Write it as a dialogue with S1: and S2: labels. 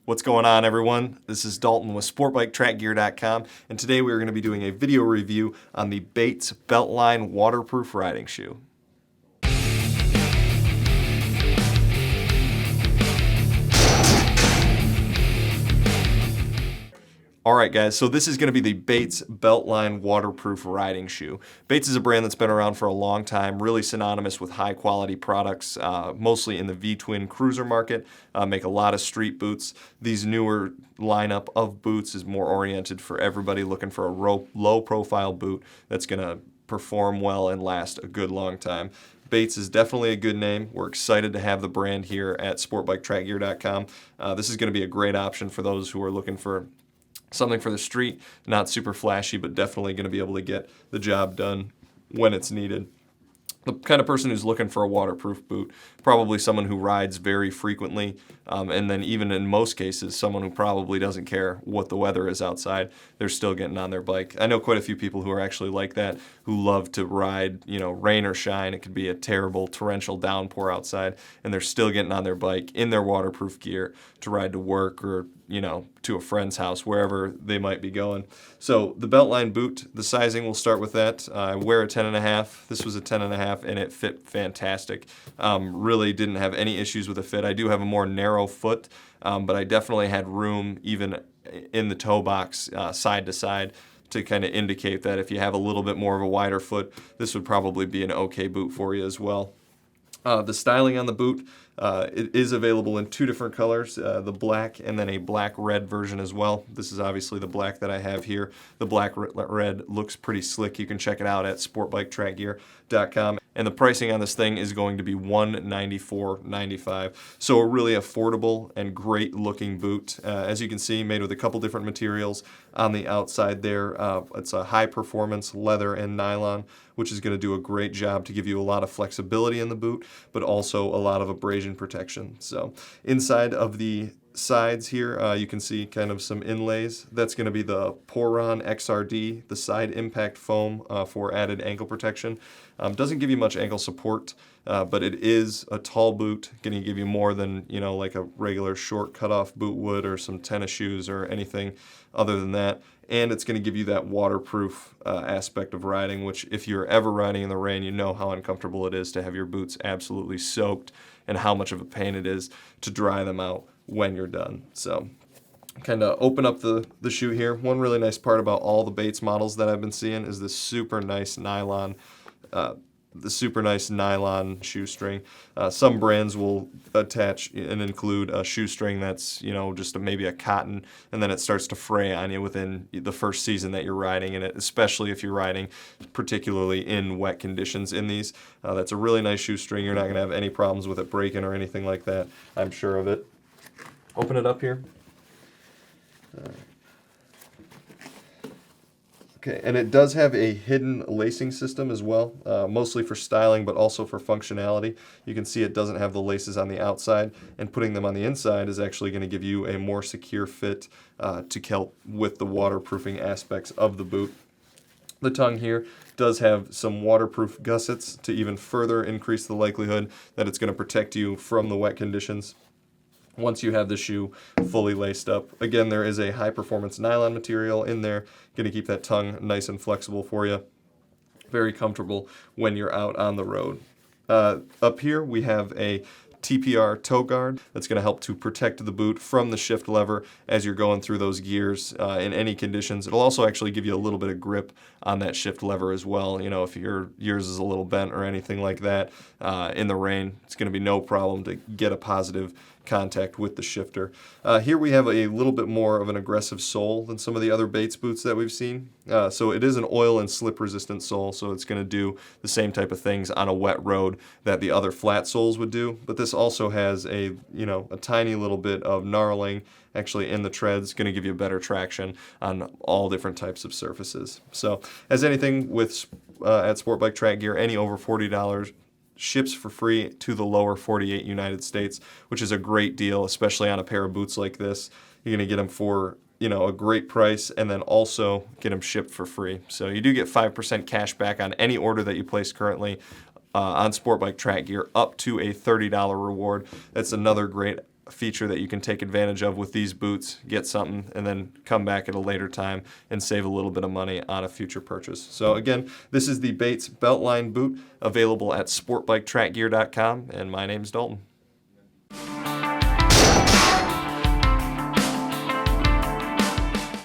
S1: What's going on, everyone? This is Dalton with SportBikeTrackGear.com, and today we're going to be doing a video review on the Bates Beltline waterproof riding shoe. Alright guys, so this is going to be the Bates Beltline waterproof riding shoe. Bates is a brand that's been around for a long time, really synonymous with high quality products, mostly in the V-twin cruiser market, make a lot of street boots. These newer lineup of boots is more oriented for everybody looking for a low profile boot that's going to perform well and last a good long time. Bates is definitely a good name. We're excited to have the brand here at SportBikeTrackGear.com. This is going to be a great option for those who are looking for something for the street, not super flashy, but definitely going to be able to get the job done when it's needed. The kind of person who's looking for a waterproof boot, probably someone who rides very frequently, and then even in most cases, someone who probably doesn't care what the weather is outside, they're still getting on their bike. I know quite a few people who are actually like that, who love to ride, rain or shine. It could be a terrible torrential downpour outside, and they're still getting on their bike in their waterproof gear to ride to work or to a friend's house, wherever they might be going. So the Beltline boot, the sizing, we'll start with that. I wear a 10.5. This was a 10.5, and it fit fantastic. Really didn't have any issues with the fit. I do have a more narrow foot, but I definitely had room even in the toe box side to side to kind of indicate that if you have a little bit more of a wider foot, this would probably be an okay boot for you as well. The styling on the boot, it is available in two different colors, the black and then a black-red version as well. This is obviously the black that I have here. The black-red looks pretty slick. You can check it out at SportBikeTrackGear.com. And the pricing on this thing is going to be $194.95. So a really affordable and great looking boot. As you can see, made with a couple different materials on the outside there. It's a high performance leather and nylon, which is going to do a great job to give you a lot of flexibility in the boot, but also a lot of abrasion protection. So inside of the sides here, you can see kind of some inlays. That's going to be the Poron XDR, the side impact foam for added ankle protection. Doesn't give you much ankle support, but it is a tall boot, going to give you more than like a regular short cutoff boot would, or some tennis shoes or anything other than that. And it's going to give you that waterproof aspect of riding, which if you're ever riding in the rain, you know how uncomfortable it is to have your boots absolutely soaked and how much of a pain it is to dry them out when you're done. So kind of open up the shoe here. One really nice part about all the Bates models that I've been seeing is this super nice nylon shoestring. Some brands will attach and include a shoestring that's just maybe a cotton, and then it starts to fray on you within the first season that you're riding in it, especially if you're riding particularly in wet conditions in these. That's a really nice shoestring. You're not going to have any problems with it breaking or anything like that, I'm sure of it. Open it up here. Okay, and it does have a hidden lacing system as well, mostly for styling, but also for functionality. You can see it doesn't have the laces on the outside, and putting them on the inside is actually going to give you a more secure fit to help with the waterproofing aspects of the boot. The tongue here does have some waterproof gussets to even further increase the likelihood that it's going to protect you from the wet conditions once you have the shoe fully laced up. Again, there is a high performance nylon material in there, going to keep that tongue nice and flexible for you. Very comfortable when you're out on the road. Up here we have a Tpr Toe Guard that's going to help to protect the boot from the shift lever as you're going through those gears in any conditions. It'll also actually give you a little bit of grip on that shift lever as well. If yours is a little bent or anything like that in the rain, it's going to be no problem to get a positive contact with the shifter. Here we have a little bit more of an aggressive sole than some of the other Bates boots that we've seen. So it is an oil and slip resistant sole, so it's going to do the same type of things on a wet road that the other flat soles would do. But this also has a tiny little bit of knurling actually in the treads, going to give you better traction on all different types of surfaces. So as anything with at Sport Bike Track Gear, any over $40 ships for free to the lower 48 United States, which is a great deal, especially on a pair of boots like this. You're going to get them for a great price, and then also get them shipped for free. So you do get 5% cash back on any order that you place currently on Sport Bike Track Gear, up to a $30 reward. That's another great feature that you can take advantage of with these boots, get something, and then come back at a later time and save a little bit of money on a future purchase. So again, this is the Bates Beltline boot, available at sportbiketrackgear.com, and my name's Dalton.